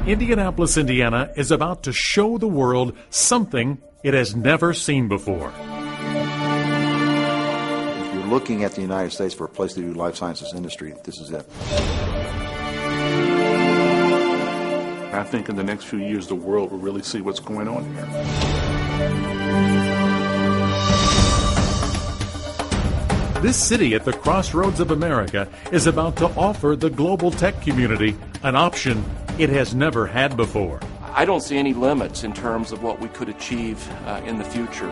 Indianapolis, Indiana is about to show the world something it has never seen before. If you're looking at the United States for a place to do life sciences industry, this is it. I think in the next few years, the world will really see what's going on here. This city at the crossroads of America is about to offer the global tech community an option it has never had before. I don't see any limits in terms of what we could achieve in the future.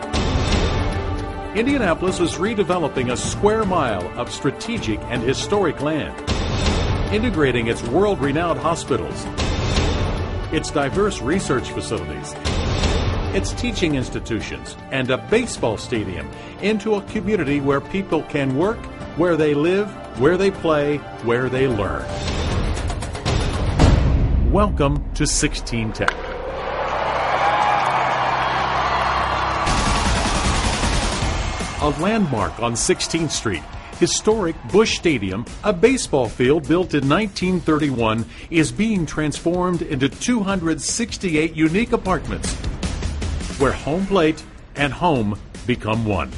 Indianapolis is redeveloping a square mile of strategic and historic land, integrating its world-renowned hospitals, its diverse research facilities, its teaching institutions, and a baseball stadium into a community where people can work, where they live, where they play, where they learn. Welcome to 16 Tech. A landmark on 16th Street, historic Busch Stadium, a baseball field built in 1931, is being transformed into 268 unique apartments where home plate and home become one.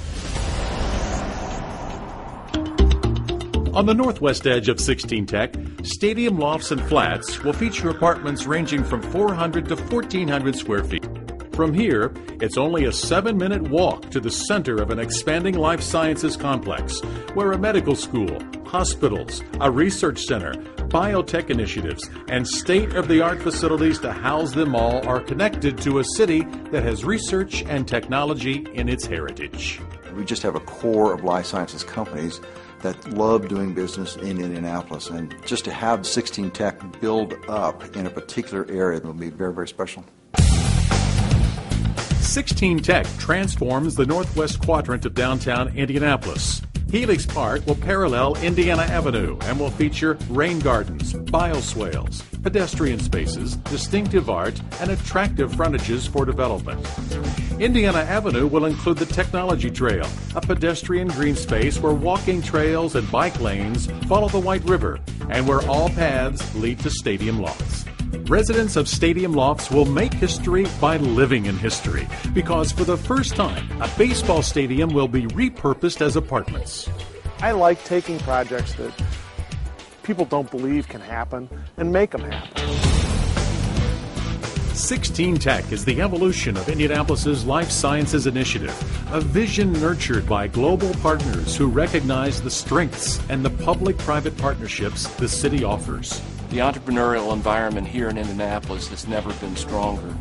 On the northwest edge of 16 Tech, Stadium Lofts and Flats will feature apartments ranging from 400 to 1,400 square feet. From here, it's only a 7-minute walk to the center of an expanding life sciences complex, where a medical school, hospitals, a research center, biotech initiatives, and state-of-the-art facilities to house them all are connected to a city that has research and technology in its heritage. We just have a core of life sciences companies that love doing business in Indianapolis, and just to have 16 Tech build up in a particular area will be very, very special. 16 Tech transforms the northwest quadrant of downtown Indianapolis. Helix Park will parallel Indiana Avenue and will feature rain gardens, bioswales, pedestrian spaces, distinctive art, and attractive frontages for development. Indiana Avenue will include the Technology Trail, a pedestrian green space where walking trails and bike lanes follow the White River and where all paths lead to Stadium Lofts. Residents of Stadium Lofts will make history by living in history, because for the first time, a baseball stadium will be repurposed as apartments. I like taking projects that people don't believe can happen and make them happen. 16 Tech is the evolution of Indianapolis's life sciences initiative, a vision nurtured by global partners who recognize the strengths and the public-private partnerships the city offers. The entrepreneurial environment here in Indianapolis has never been stronger.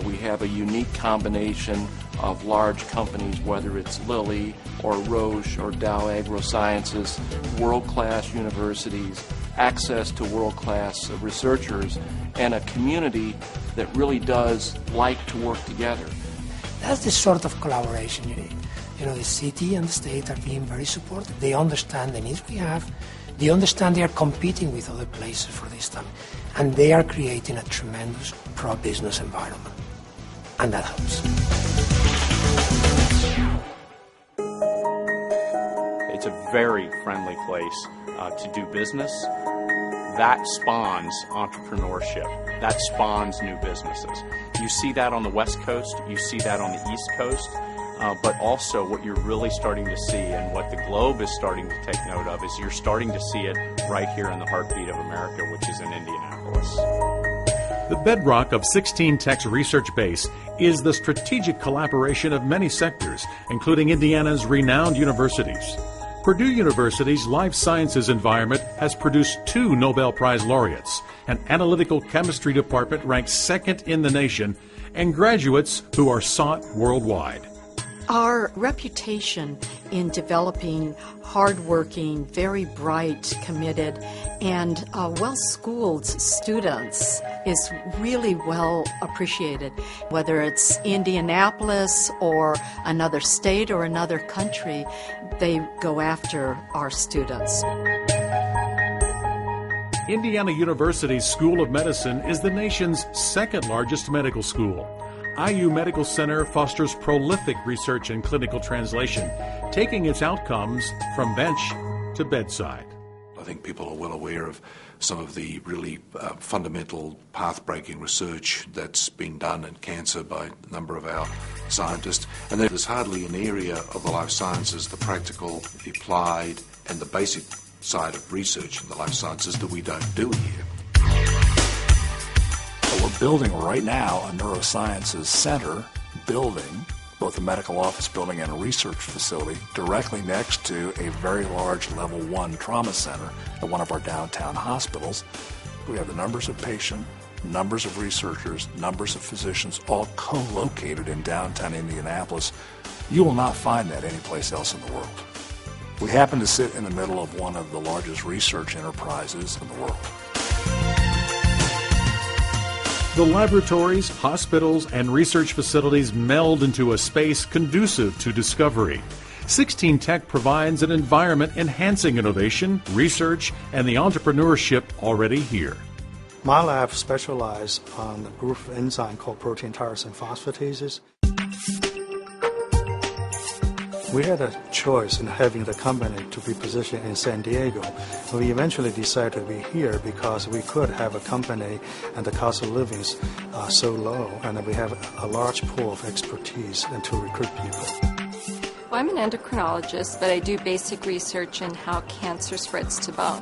We have a unique combination of large companies, whether it's Lilly or Roche or Dow AgroSciences, world-class universities, access to world-class researchers, and a community that really does like to work together. That's the sort of collaboration you need. You know, the city and the state are being very supportive. They understand the needs we have. They understand they are competing with other places for this time. And they are creating a tremendous pro-business environment. And that helps. It's a very friendly place to do business. That spawns entrepreneurship. That spawns new businesses. You see that on the West Coast. You see that on the East Coast. But also what you're really starting to see, and what the globe is starting to take note of, is you're starting to see it right here in the heartbeat of America, which is in Indianapolis. The bedrock of 16 Tech's research base is the strategic collaboration of many sectors, including Indiana's renowned universities. Purdue University's life sciences environment has produced 2 Nobel Prize laureates, an analytical chemistry department ranked second in the nation, and graduates who are sought worldwide. Our reputation in developing hardworking, very bright, committed, and well-schooled students is really well appreciated. Whether it's Indianapolis or another state or another country, they go after our students. Indiana University's School of Medicine is the nation's second largest medical school. IU Medical Center fosters prolific research and clinical translation, taking its outcomes from bench to bedside. I think people are well aware of some of the really fundamental path-breaking research that's been done in cancer by a number of our scientists. And there's hardly an area of the life sciences, the practical, the applied, and the basic side of research in the life sciences that we don't do here. We're building right now a neurosciences center building, both a medical office building and a research facility, directly next to a very large level 1 trauma center at one of our downtown hospitals. We have the numbers of patients, numbers of researchers, numbers of physicians, all co-located in downtown Indianapolis. You will not find that anyplace else in the world. We happen to sit in the middle of one of the largest research enterprises in the world. The laboratories, hospitals, and research facilities meld into a space conducive to discovery. 16 Tech provides an environment enhancing innovation, research, and the entrepreneurship already here. My lab specializes on a group of enzyme called protein tyrosine phosphatases. We had a choice in having the company to be positioned in San Diego. We eventually decided to be here because we could have a company and the cost of living is so low, and we have a large pool of expertise and to recruit people. Well, I'm an endocrinologist, but I do basic research in how cancer spreads to bone.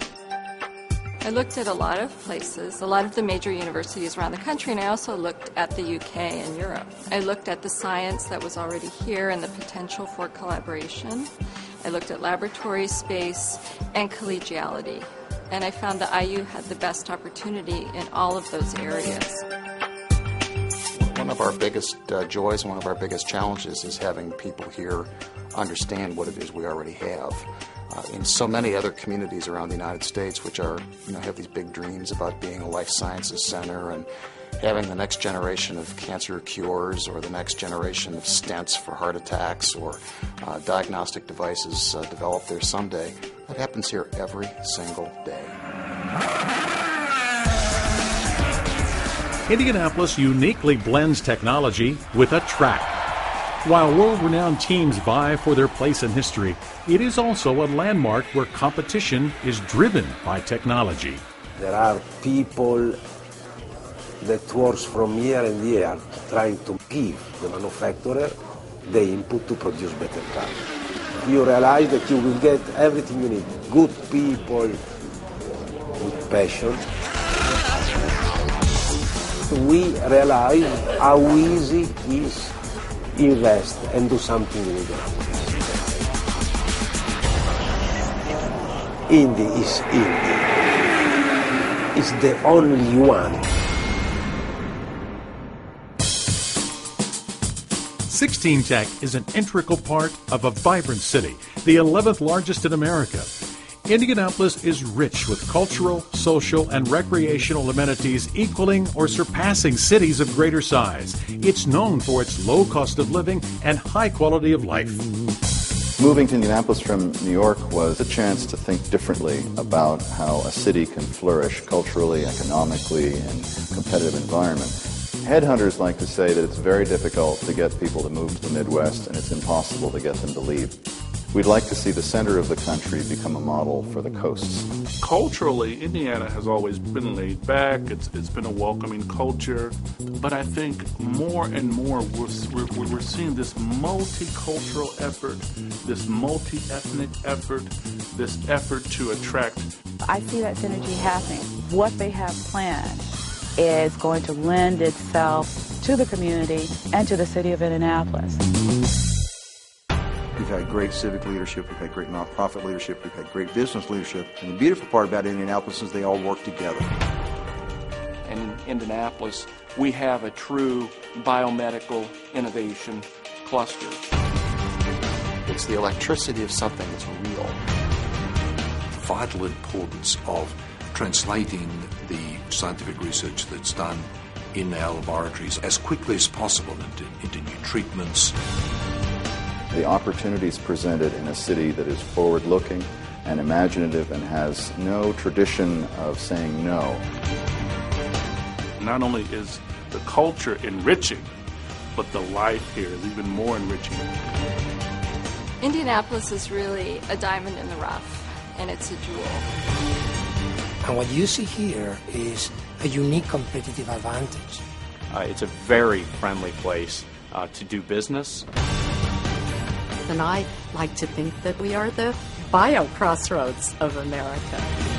I looked at a lot of places, a lot of the major universities around the country, and I also looked at the UK and Europe. I looked at the science that was already here and the potential for collaboration. I looked at laboratory space and collegiality, and I found that IU had the best opportunity in all of those areas. One of our biggest joys and one of our biggest challenges is having people here understand what it is we already have. In so many other communities around the United States, which are, have these big dreams about being a life sciences center and having the next generation of cancer cures or the next generation of stents for heart attacks or diagnostic devices developed there someday. That happens here every single day. Indianapolis uniquely blends technology with a track. While world-renowned teams vie for their place in history, it is also a landmark where competition is driven by technology. There are people that work from year and year trying to give the manufacturer the input to produce better cars. You realize that you will get everything you need. Good people with passion. We realize how easy it is invest and do something with it. Indy is Indy. It's the only one. 16 Tech is an integral part of a vibrant city, the 11th largest in America. Indianapolis is rich with cultural, social, and recreational amenities equaling or surpassing cities of greater size. It's known for its low cost of living and high quality of life. Moving to Indianapolis from New York was a chance to think differently about how a city can flourish culturally, economically, and competitive environment. Headhunters like to say that it's very difficult to get people to move to the Midwest and it's impossible to get them to leave. We'd like to see the center of the country become a model for the coasts. Culturally, Indiana has always been laid back. It's been a welcoming culture. But I think more and more we're seeing this multicultural effort, this multi-ethnic effort, this effort to attract. I see that synergy happening. What they have planned is going to lend itself to the community and to the city of Indianapolis. We've had great civic leadership, we've had great nonprofit leadership, we've had great business leadership. And the beautiful part about Indianapolis is they all work together. And in Indianapolis, we have a true biomedical innovation cluster. It's the electricity of something that's real. Vital importance of translating the scientific research that's done in our laboratories as quickly as possible into new treatments. The opportunities presented in a city that is forward-looking and imaginative and has no tradition of saying no. Not only is the culture enriching, but the life here is even more enriching. Indianapolis is really a diamond in the rough, and it's a jewel. And what you see here is a unique competitive advantage. It's a very friendly place to do business. And I like to think that we are the bio crossroads of America.